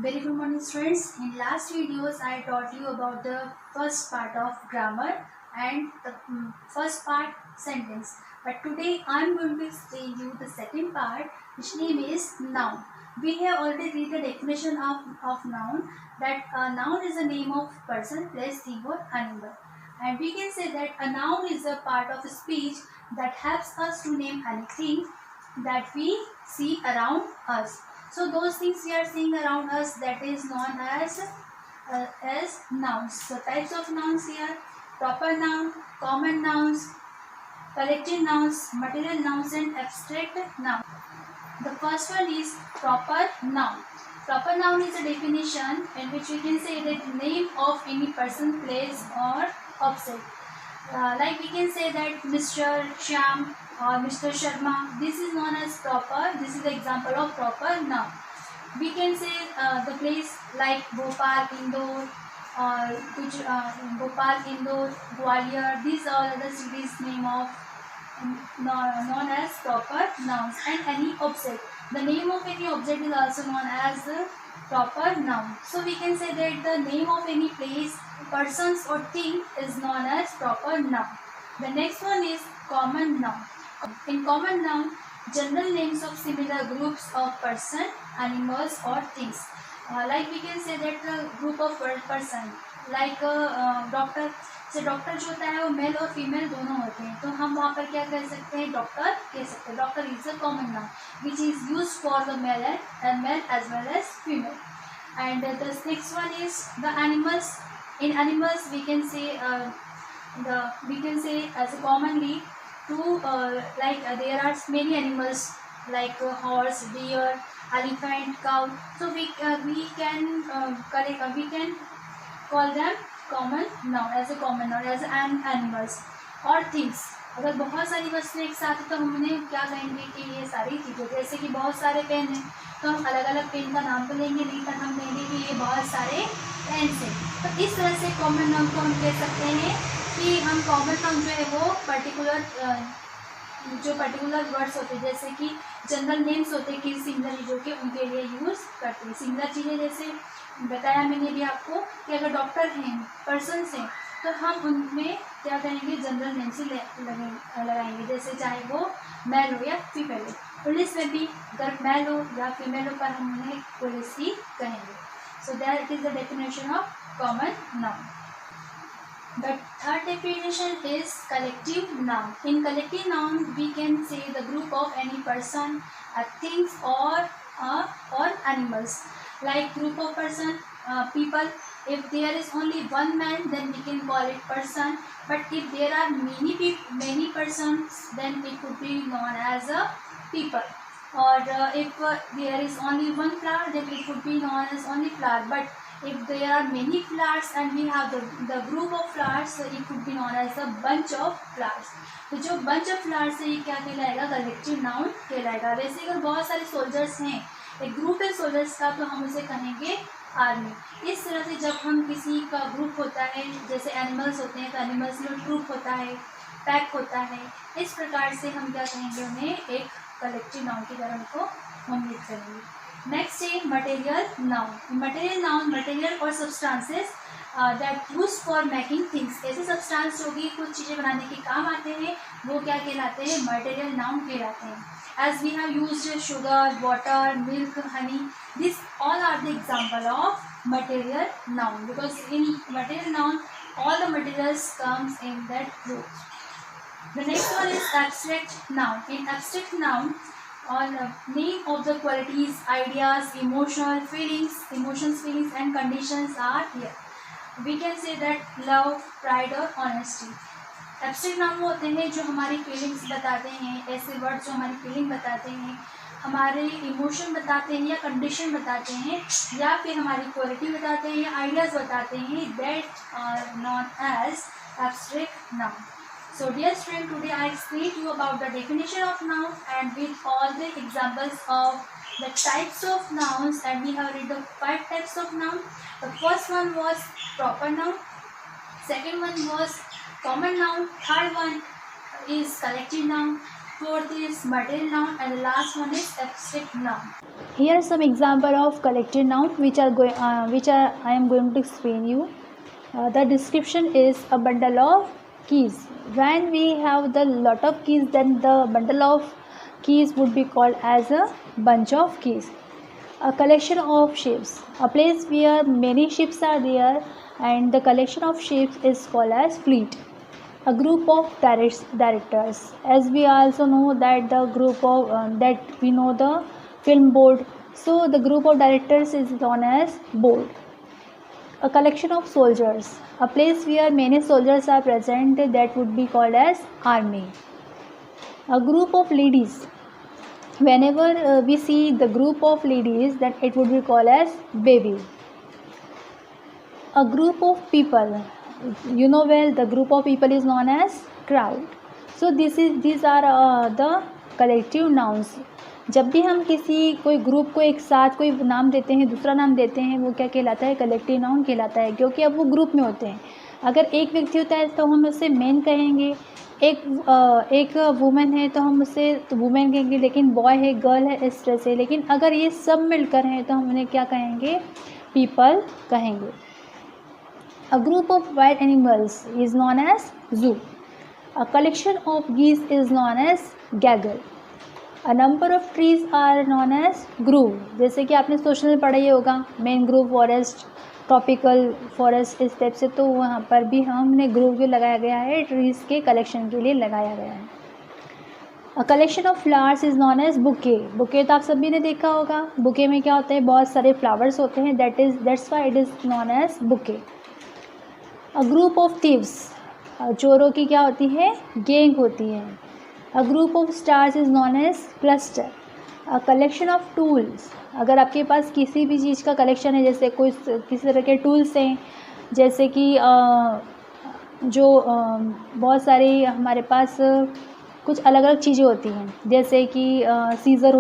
Very good morning, students. In last videos, I taught you about the first part of grammar and the first part sentence. But today, I am going to explain you the second part, which name is noun. We have already read the definition of noun. That a noun is a name of person, place, thing, or animal. And we can say that a noun is a part of speech that helps us to name anything that we see around us. So those things we are seeing around us, that is known as nouns. So types of nouns here: proper noun, common nouns, collective nouns, material nouns, and abstract nouns. The first one is proper noun. Proper noun is a definition in which we can say that name of any person, place, or object. Like we can say that Mr. Shyam or Mr. Sharma. This is known as proper. This is the example of proper noun. We can say the place like Bhopal, Indore, or Bhopal, Indore, Gwalior. These are the cities name of known as proper nouns. And any object. The name of any object is also known as the proper noun. So we can say that the name of any place, persons or thing is known as proper noun. The next one is common noun. In common noun, general names of similar groups of person, animals or things. Like we can say that the group of person, like doctor से doctor जो होता है वो mail और female दोनों होते हैं, तो हम वहाँ पर क्या कह सकते हैं, डॉक्टर कह सकते हैं. Doctor is a common noun which is use for the male as well as female. And the next one is the animals. In animals we can say as commonly two there are many animals like horse, deer, elephant, cow. So we can call them common noun as an animals. और things, अगर बहुत सारी वस्तुएं एक साथ है तो हम उन्हें क्या कहेंगे कि ये सारी चीज़ें. जैसे कि बहुत सारे पेन हैं तो हम अलग अलग पेन का नाम तो लेंगे नहीं, पर हम कहेंगे कि ये बहुत सारे पेन हैं. तो इस तरह से कॉमन नाउन को हम कह सकते हैं कि हम कॉमन नाउन जो है वो पर्टिकुलर वर्ड्स होते हैं, जैसे कि जनरल नेम्स होते हैं कि सिंगुलर चीज़ों के, उनके लिए यूज़ करते हैं. सिंगुलर चीज़ें जैसे बताया मैंने भी आपको कि अगर डॉक्टर हैं, पर्सन्स हैं, तो हम उनमें क्या करेंगे, जनरल नेम से लगाएंगे, जैसे चाहे वो मेल हो या फीमेल हो. पुलिस में भी अगर मेल हो या फीमेल हो पर हम उन्हें पुलिस ही कहेंगे. So that it is the definition of common noun. The third definition is collective noun. In collective noun, we can say the group of any person, things, or animals. Like group of person, people. If there is only one man, then we can call it person. But if there are many persons, then it could be known as a people. Or if there is only one flower, then it could be known as only flower. But if there are many flowers and we have the group of flowers, so it could be known as a bunch of flowers. तो जो bunch of flowers है ये क्या कहलाएगा, collective noun कहलाएगा. वैसे अगर बहुत सारे सोल्जर्स हैं, एक ग्रुप है सोल्जर्स का, तो हम उसे कहेंगे आर्मी. इस तरह से जब हम किसी का ग्रुप होता है, जैसे एनिमल्स होते हैं तो एनिमल्स में ट्रूप होता है, पैक होता है, इस प्रकार से हम क्या कहेंगे, उन्हें एक कलेक्टिव नाउन की तरह उनको हम लिख करेंगे. नेक्स्ट है material noun. Material noun, material और substances that use for making things. ऐसे सब्सटेंस जो कि कुछ चीज़ें बनाने के काम आते हैं, वो क्या कहलाते हैं, मटेरियल नाउन कहलाते हैं. As we have used sugar, water, milk, honey, these all are the example of material noun, because in material noun all the materials comes in that group. The next one is abstract noun. In abstract noun, all name of the qualities, ideas, emotions, feelings and conditions are here. We can say that love, pride or honesty. Abstract noun वो होते हैं जो हमारी feelings बताते हैं, ऐसे word जो हमारी फीलिंग बताते हैं, हमारे इमोशन बताते हैं या कंडीशन बताते हैं, या फिर हमारी क्वालिटी बताते हैं या आइडियाज़ बताते हैं. That are known as abstract noun. So dear student, today I explained you about the definition of noun and with all the examples of the types of nouns, and we have read the 5 types of noun. The first one was proper noun, second one was common noun, third one is collective noun, fourth is material noun, and the last one is abstract noun. Here are some example of collective noun which I am going to explain you. The description is a bundle of keys. When we have the lot of keys, then the bundle of keys would be called as a bunch of keys. A collection of ships, a place where many ships are there, and the collection of ships is called as fleet. A group of directors, as we also know that the group of that we know the film board, so the group of directors is known as board. A collection of soldiers, a place where many soldiers are present, that would be called as army. A group of ladies, whenever we see the group of ladies, then it would be called as baby. A group of people, you know well, the group of people is known as crowd. So these are the collective nouns. जब भी हम किसी कोई group को एक साथ कोई नाम देते हैं, दूसरा नाम देते हैं, वो क्या कहलाता है? कलेक्टिव नाउन कहलाता है, क्योंकि अब वो ग्रुप में होते हैं. अगर एक व्यक्ति होता है तो हम उसे मैन कहेंगे, एक वुमेन है तो हम उसे वुमेन कहेंगे, लेकिन बॉय है, गर्ल है, इस तरह से. लेकिन अगर ये सब मिलकर हैं तो हम उन्हें क्या कहेंगे? पीपल कहेंगे. A group of wild animals is known as zoo. A collection of geese is known as gaggle. A number of trees are known as grove. जैसे कि आपने सोशल में पढ़ा ही होगा, mangrove forest, tropical forest, इस type से. तो वहाँ पर भी हमने ग्रूव के लगाया गया है, ट्रीज़ के कलेक्शन के लिए लगाया गया है. A collection of flowers is known as bouquet. Bouquet तो आप सभी ने देखा होगा. बुके में क्या होता है? बहुत सारे फ्लावर्स होते हैं, that's why it is known as bouquet. A group of thieves, चोरों की क्या होती है? गैंग होती है. A group of stars is known as cluster. A collection of tools, अगर आपके पास किसी भी चीज़ का कलेक्शन है, जैसे कोई किसी तरह के टूल्स हैं, जैसे कि जो बहुत सारी हमारे पास कुछ अलग अलग चीज़ें होती हैं, जैसे कि सीज़र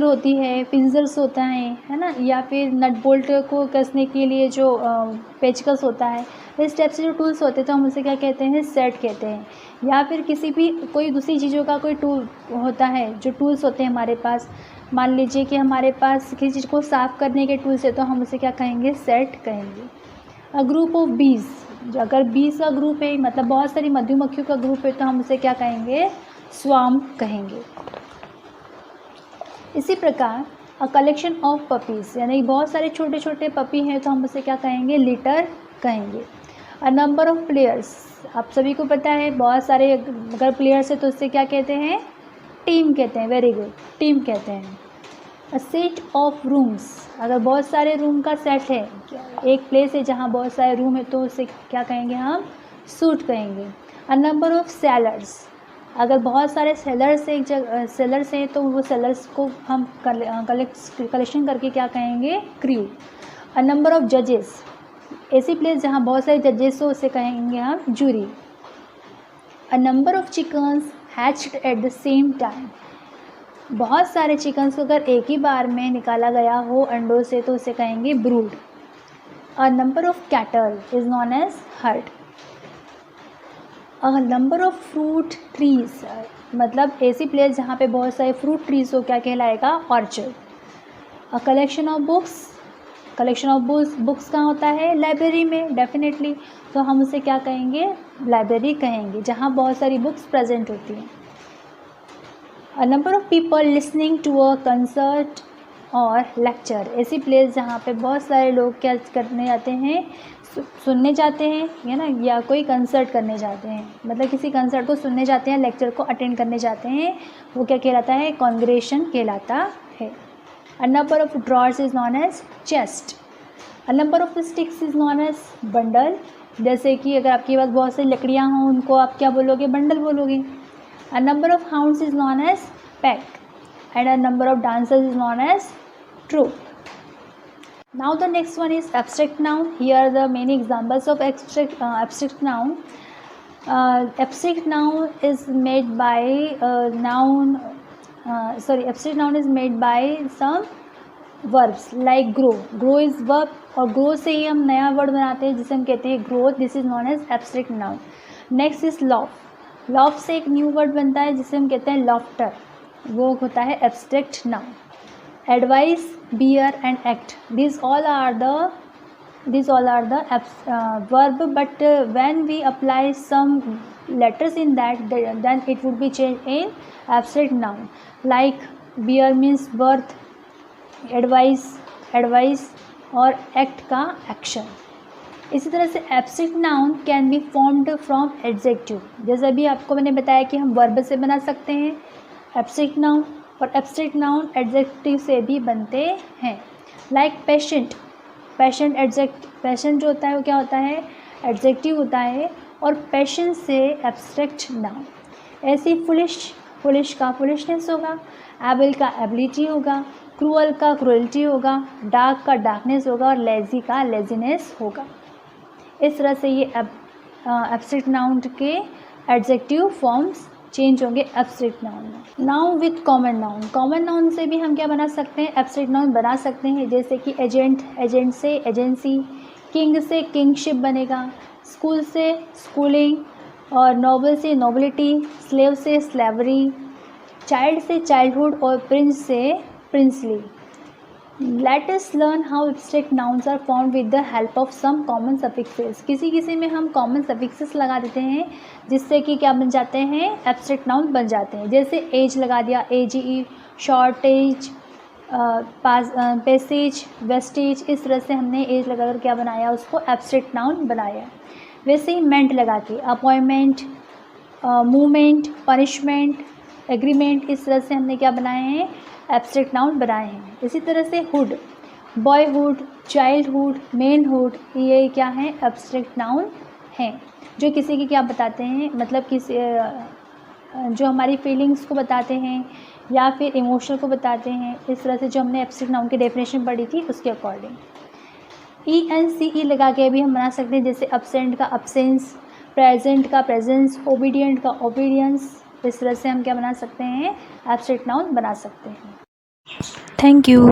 होती है, पिंजर्स होता है ना, या फिर नट बोल्ट को कसने के लिए जो पेचकस होता है. इस टाइप से जो टूल्स होते हैं तो हम उसे क्या कहते हैं? सेट कहते हैं. या फिर किसी भी कोई दूसरी चीज़ों का कोई टूल होता है, जो टूल्स होते हैं हमारे पास. मान लीजिए कि हमारे पास किसी चीज़ को साफ़ करने के टूल्स है तो हम उसे क्या कहेंगे? सेट कहेंगे. अ ग्रुप ऑफ बीज, अगर बीज का ग्रुप है, मतलब बहुत सारी मधुमक्खियों का ग्रुप है, तो हम उसे क्या कहेंगे? स्वार्म कहेंगे. इसी प्रकार अ कलेक्शन ऑफ पपीज़, यानी बहुत सारे छोटे छोटे पपी हैं, तो हम उसे क्या कहेंगे? लिटर कहेंगे. अ नंबर ऑफ प्लेयर्स, आप सभी को पता है बहुत सारे अगर प्लेयर्स है तो उससे क्या कहते हैं? टीम कहते हैं. वेरी गुड, टीम कहते हैं. अ सेट ऑफ रूम्स, अगर बहुत सारे रूम का सेट है, एक प्लेस है जहाँ बहुत सारे रूम है, तो उसे क्या कहेंगे हम? सूट कहेंगे. अ नंबर ऑफ सेलर्स, अगर बहुत सारे सेलर्स एक जगह सेलर्स हैं तो वो सेलर्स को हम कलेक्शन करके क्या कहेंगे? क्रू. अ नंबर ऑफ जजेस, ऐसी प्लेस जहाँ बहुत सारे जजेस हो उसे कहेंगे हम jury. A number of chickens hatched at the same time, बहुत सारे चिकन्स को अगर एक ही बार में निकाला गया हो अंडों से तो उसे कहेंगे brood. A number of cattle is known as herd. A number of fruit trees, मतलब ऐसी प्लेस जहाँ पे बहुत सारे फ्रूट ट्रीज हो, क्या कहलाएगा? Orchard. A collection of books, collection of books कहाँ होता है? लाइब्रेरी में, डेफिनेटली. तो हम उसे क्या कहेंगे? लाइब्रेरी कहेंगे, जहाँ बहुत सारी बुक्स प्रेजेंट होती हैं. A number of people listening to a concert और लेक्चर, ऐसी प्लेस जहाँ पे बहुत सारे लोग क्या करने जाते हैं? सुनने जाते हैं, है ना, या कोई कंसर्ट करने जाते हैं, मतलब किसी कंसर्ट को सुनने जाते हैं, लेक्चर को अटेंड करने जाते हैं, वो क्या कहलाता है? कॉन्ग्रेगेशन कहलाता है. A number of drawers is known as chest. A number of sticks is known as bundle. जैसे कि अगर आपके पास बहुत सारी लकड़ियाँ हों, उनको आप क्या बोलोगे? बंडल बोलोगे. A number of hounds is known as pack. And a number of dancers is known as troop. Now the next one is abstract noun. Here are the many examples of abstract noun. Abstract noun is made by abstract noun is made by some verbs like grow. Grow is verb, और grow से ही हम नया word बनाते हैं जिसे हम कहते हैं growth. This is known as abstract noun. Next is laugh. Loaf से एक न्यू वर्ड बनता है जिसे हम कहते हैं लॉफ्टर, वो होता है abstract noun. Advice, bear and act, these all are the verb, but when we apply some letters in that, then it would be changed in abstract noun. Like bear means birth, advice और act का action। इसी तरह से abstract noun can be formed from adjective, जैसे अभी आपको मैंने बताया कि हम वर्ब से बना सकते हैं एब्स्ट्रैक्ट नाउन, और एब्स्ट्रैक्ट नाउन एडजेक्टिव से भी बनते हैं। लाइक पेशेंट, पेशेंट जो होता है वो क्या होता है, एडजेक्टिव होता है, और पेशेंस से एब्स्ट्रैक्ट नाउन। ऐसे फुलिश का फुलिशनेस होगा, एबल का एबिलिटी होगा, क्रूअल का क्रूअल्टी होगा, डार्क का डार्कनेस होगा, और लेजी का लेजीनेस होगा। इस तरह से ये एब्स्ट्रैक्ट नाउन के एडजेक्टिव फॉर्म्स चेंज होंगे एब्स्ट्रैक्ट नाउन में। Noun with common noun, common noun से भी हम क्या बना सकते हैं, एब्स्ट्रैक्ट नाउन बना सकते हैं, जैसे कि एजेंट, एजेंट से एजेंसी, किंग से किंगशिप बनेगा, स्कूल से स्कूलिंग, और नोबल से नोबिलिटी, स्लेव से स्लेवरी, चाइल्ड से चाइल्डहुड, और प्रिंस से princely. Let us learn how abstract nouns are formed with the help of some common suffixes। किसी में हम common suffixes लगा देते हैं जिससे कि क्या बन जाते हैं, abstract noun बन जाते हैं। जैसे एज लगा दिया, AGE, शॉर्टेज, पैसेज, वेस्टेज, इस तरह से हमने एज लगाकर क्या बनाया, उसको abstract noun बनाया। वैसे ही मेंट लगा के अपॉइंटमेंट, मूवमेंट, पनिशमेंट, एग्रीमेंट, इस तरह से हमने क्या बनाए हैं, एब्स्ट्रैक्ट नाउन बनाए हैं। इसी तरह से हुड, बॉयहुड, चाइल्डहुड, मैनहुड, ये क्या है, एब्स्ट्रैक्ट नाउन हैं जो किसी की क्या बताते हैं, मतलब किसी जो हमारी फीलिंग्स को बताते हैं या फिर इमोशन को बताते हैं। इस तरह से जो हमने एब्स्ट्रैक्ट नाउन की डेफिनेशन पढ़ी थी उसके अकॉर्डिंग ENCE लगा के भी हम बना सकते हैं, जैसे अब्सेंट का अब्सेंस, प्रेजेंट का प्रेजेंस, ओबीडियंट का ओबीडियंस। इस तरह से हम क्या बना सकते हैं, एब्स्ट्रैक्ट नाउन बना सकते हैं। Thank you.